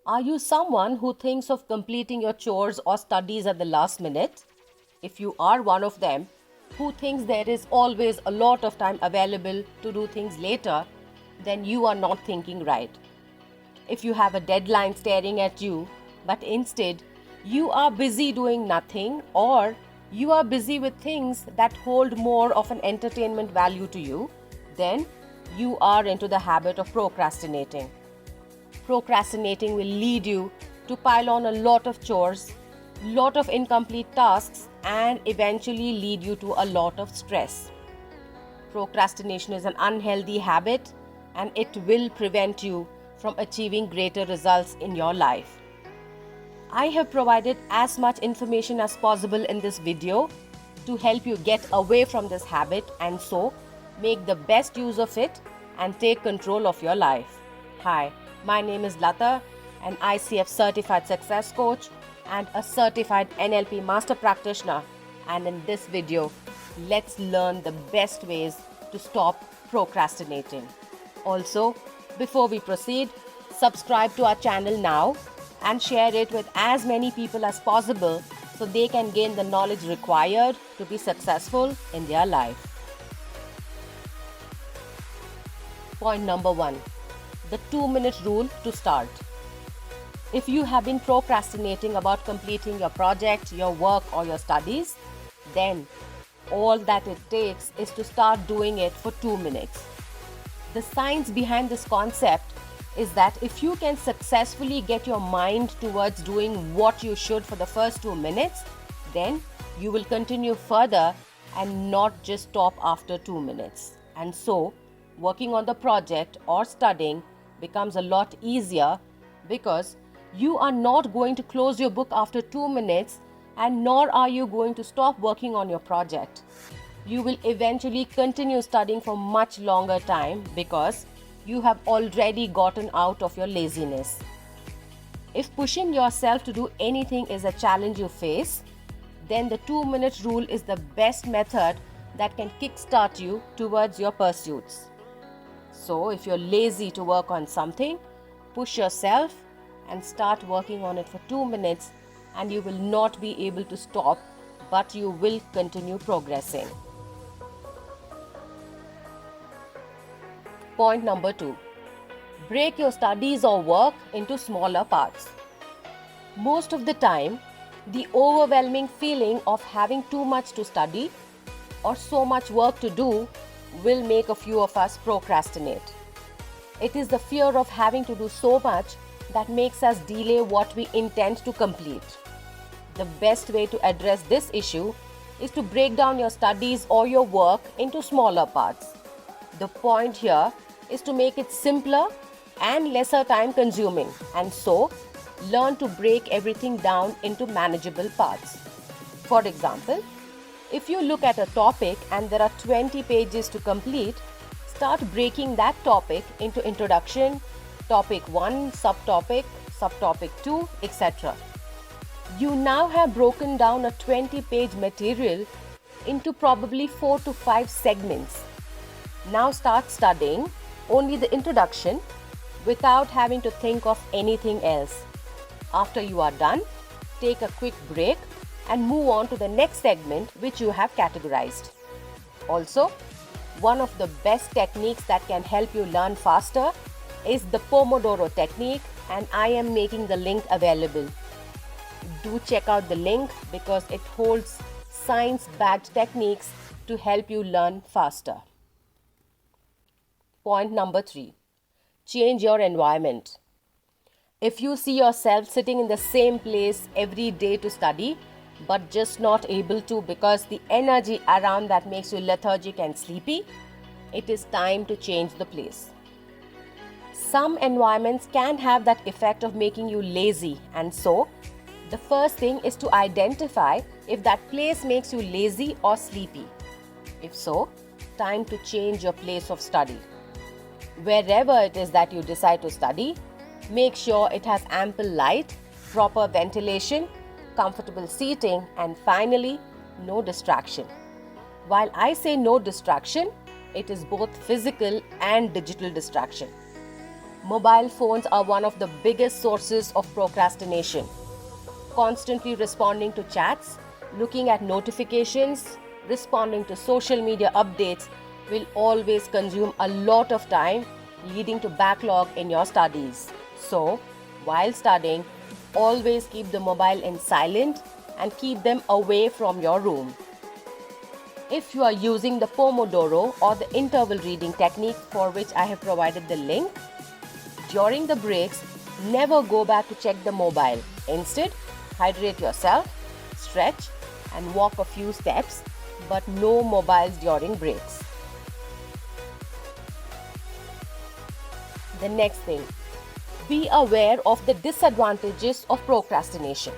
Are you someone who thinks of completing your chores or studies at the last minute? If you are one of them who thinks there is always a lot of time available to do things later, then you are not thinking right. If you have a deadline staring at you, but instead you are busy doing nothing, or you are busy with things that hold more of an entertainment value to you, then you are into the habit of procrastinating. Procrastinating will lead you to pile on a lot of chores, lot of incomplete tasks, and eventually lead you to a lot of stress. Procrastination is an unhealthy habit, and it will prevent you from achieving greater results in your life. I have provided as much information as possible in this video to help you get away from this habit and so make the best use of it and take control of your life. Hi, my name is Latha, an ICF certified success coach and a certified NLP master practitioner. And in this video, let's learn the best ways to stop procrastinating. Also, before we proceed, subscribe to our channel now and share it with as many people as possible so they can gain the knowledge required to be successful in their life. Point number 1. The 2-minute rule to start. If you have been procrastinating about completing your project, your work, or your studies, then all that it takes is to start doing it for 2 minutes. The science behind this concept is that if you can successfully get your mind towards doing what you should for the first 2 minutes, then you will continue further and not just stop after 2 minutes. And so, working on the project or studying becomes a lot easier because you are not going to close your book after 2 minutes, and nor are you going to stop working on your project. You will eventually continue studying for much longer time because you have already gotten out of your laziness. If pushing yourself to do anything is a challenge you face, then the 2-minute rule is the best method that can kickstart you towards your pursuits. So if you're lazy to work on something, push yourself and start working on it for 2 minutes, and you will not be able to stop, but you will continue progressing. Point number 2. Break your studies or work into smaller parts. Most of the time, the overwhelming feeling of having too much to study or so much work to do will make a few of us procrastinate. It is the fear of having to do so much that makes us delay what we intend to complete. The best way to address this issue is to break down your studies or your work into smaller parts. The point here is to make it simpler and lesser time consuming, and so learn to break everything down into manageable parts. For example, if you look at a topic and there are 20 pages to complete, start breaking that topic into introduction, topic 1, subtopic, subtopic 2, etc. You now have broken down a 20-page material into probably 4 to 5 segments. Now start studying only the introduction without having to think of anything else. After you are done, take a quick break and move on to the next segment which you have categorized. Also, one of the best techniques that can help you learn faster is the Pomodoro technique, and I am making the link available. Do check out the link because it holds science-backed techniques to help you learn faster. Point number 3. Change your environment. If you see yourself sitting in the same place every day to study, but just not able to because the energy around that makes you lethargic and sleepy, it is time to change the place. Some environments can have that effect of making you lazy, and so the first thing is to identify if that place makes you lazy or sleepy. If so, time to change your place of study. Wherever it is that you decide to study, make sure it has ample light, proper ventilation, comfortable seating, and finally, no distraction. While I say no distraction, it is both physical and digital distraction. Mobile phones are one of the biggest sources of procrastination. Constantly responding to chats, looking at notifications, responding to social media updates will always consume a lot of time, leading to backlog in your studies. So, while studying, always keep the mobile in silent and keep them away from your room. If you are using the Pomodoro or the interval reading technique, for which I have provided the link, during the breaks, never go back to check the mobile. Instead, hydrate yourself, stretch, and walk a few steps, but no mobiles during breaks. The next thing, be aware of the disadvantages of procrastination.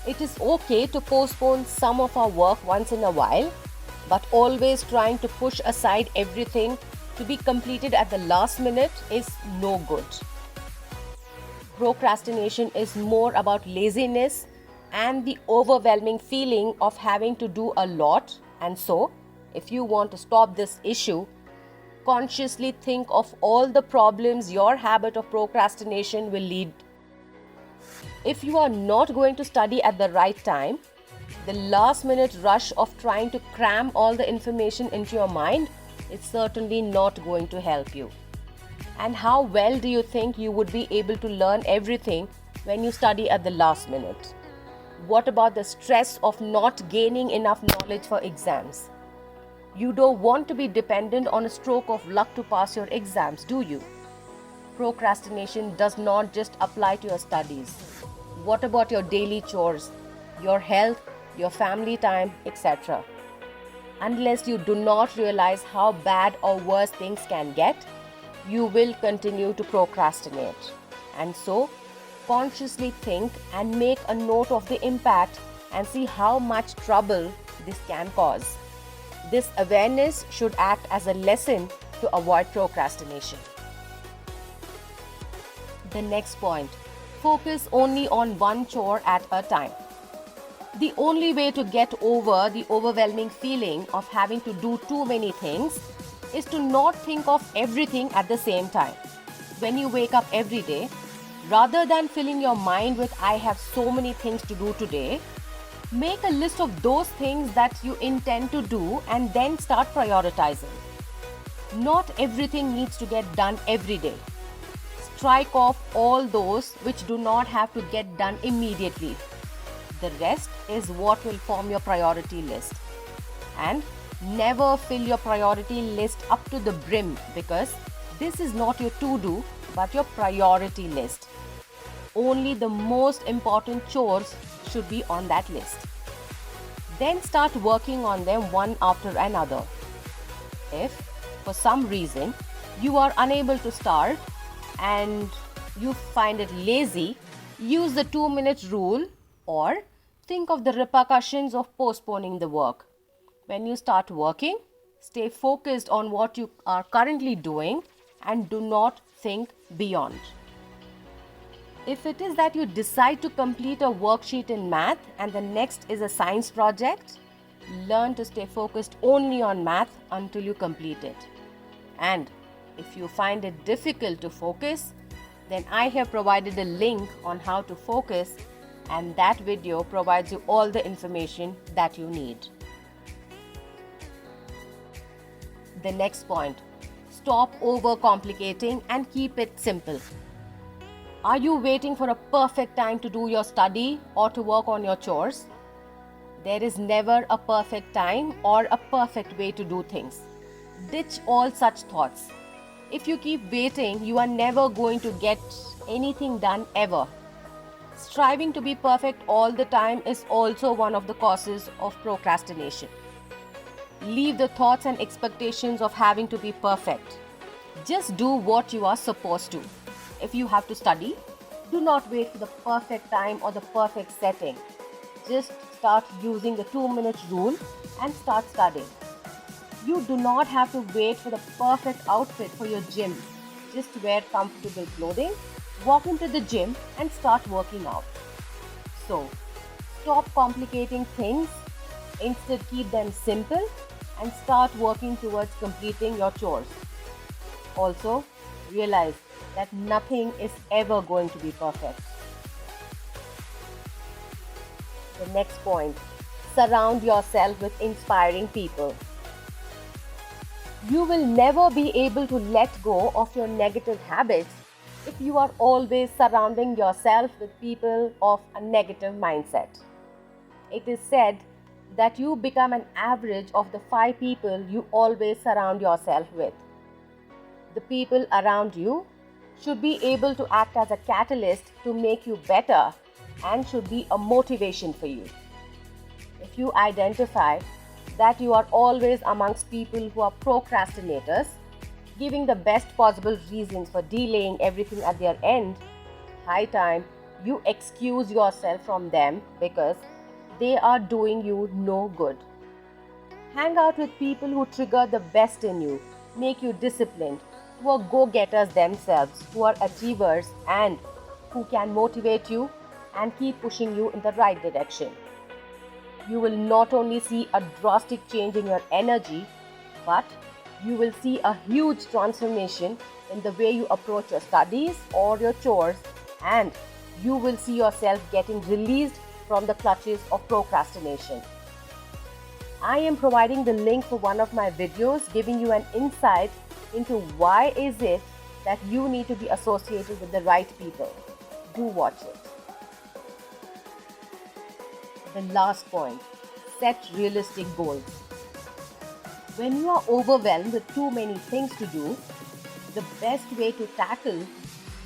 It is okay to postpone some of our work once in a while, but always trying to push aside everything to be completed at the last minute is no good. Procrastination is more about laziness and the overwhelming feeling of having to do a lot. And so, if you want to stop this issue, consciously think of all the problems your habit of procrastination will lead. If you are not going to study at the right time, the last minute rush of trying to cram all the information into your mind is certainly not going to help you. And how well do you think you would be able to learn everything when you study at the last minute? What about the stress of not gaining enough knowledge for exams? You don't want to be dependent on a stroke of luck to pass your exams, do you? Procrastination does not just apply to your studies. What about your daily chores, your health, your family time, etc.? Unless you do not realize how bad or worse things can get, you will continue to procrastinate. And so, consciously think and make a note of the impact and see how much trouble this can cause. This awareness should act as a lesson to avoid procrastination. The next point, focus only on one chore at a time. The only way to get over the overwhelming feeling of having to do too many things is to not think of everything at the same time. When you wake up every day, rather than filling your mind with "I have so many things to do today," make a list of those things that you intend to do and then start prioritizing. Not everything needs to get done every day. Strike off all those which do not have to get done immediately. The rest is what will form your priority list. And never fill your priority list up to the brim, because this is not your to-do but your priority list. Only the most important chores should be on that list. Then start working on them one after another. If for some reason you are unable to start and you find it lazy, use the 2-minute rule or think of the repercussions of postponing the work. When you start working, stay focused on what you are currently doing and do not think beyond. If it is that you decide to complete a worksheet in math and the next is a science project, learn to stay focused only on math until you complete it. And if you find it difficult to focus, then I have provided a link on how to focus, and that video provides you all the information that you need. The next point, stop overcomplicating and keep it simple. Are you waiting for a perfect time to do your study or to work on your chores? There is never a perfect time or a perfect way to do things. Ditch all such thoughts. If you keep waiting, you are never going to get anything done ever. Striving to be perfect all the time is also one of the causes of procrastination. Leave the thoughts and expectations of having to be perfect. Just do what you are supposed to. If you have to study, do not wait for the perfect time or the perfect setting. Just start using the 2-minute rule and start studying. You do not have to wait for the perfect outfit for your gym. Just wear comfortable clothing, walk into the gym and start working out. So, stop complicating things, instead keep them simple and start working towards completing your chores. Also, realize that nothing is ever going to be perfect. The next point, surround yourself with inspiring people. You will never be able to let go of your negative habits if you are always surrounding yourself with people of a negative mindset. It is said that you become an average of the 5 people you always surround yourself with. The people around you should be able to act as a catalyst to make you better and should be a motivation for you. If you identify that you are always amongst people who are procrastinators, giving the best possible reasons for delaying everything at their end, high time you excuse yourself from them because they are doing you no good. Hang out with people who trigger the best in you, make you disciplined, who are go-getters themselves, who are achievers and who can motivate you and keep pushing you in the right direction. You will not only see a drastic change in your energy, but you will see a huge transformation in the way you approach your studies or your chores, and you will see yourself getting released from the clutches of procrastination. I am providing the link for one of my videos giving you an insight into why is it that you need to be associated with the right people. Do watch it. The last point, set realistic goals. When you are overwhelmed with too many things to do, the best way to tackle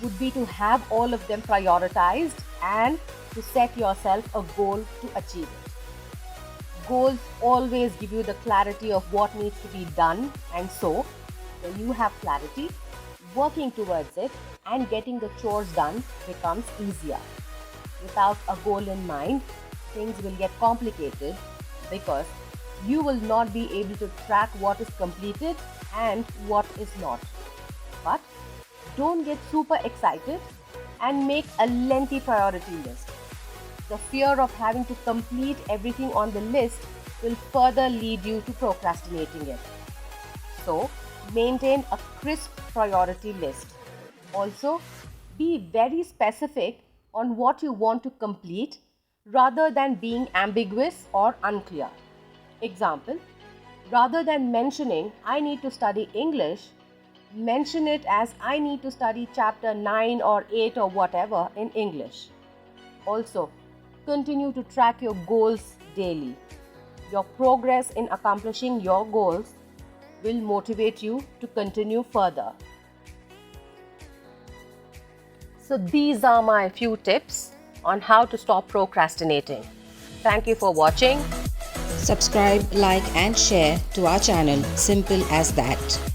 would be to have all of them prioritized and to set yourself a goal to achieve it. Goals always give you the clarity of what needs to be done, and so when you have clarity, working towards it and getting the chores done becomes easier. Without a goal in mind, things will get complicated because you will not be able to track what is completed and what is not. But don't get super excited and make a lengthy priority list. The fear of having to complete everything on the list will further lead you to procrastinating it. So, maintain a crisp priority list. Also, be very specific on what you want to complete rather than being ambiguous or unclear. Example, rather than mentioning I need to study English, mention it as I need to study chapter 9 or 8 or whatever in English. Also, continue to track your goals daily. Your progress in accomplishing your goals will motivate you to continue further. So these are my few tips on how to stop procrastinating. Thank you for watching. Subscribe, like and share to our channel. Simple as that.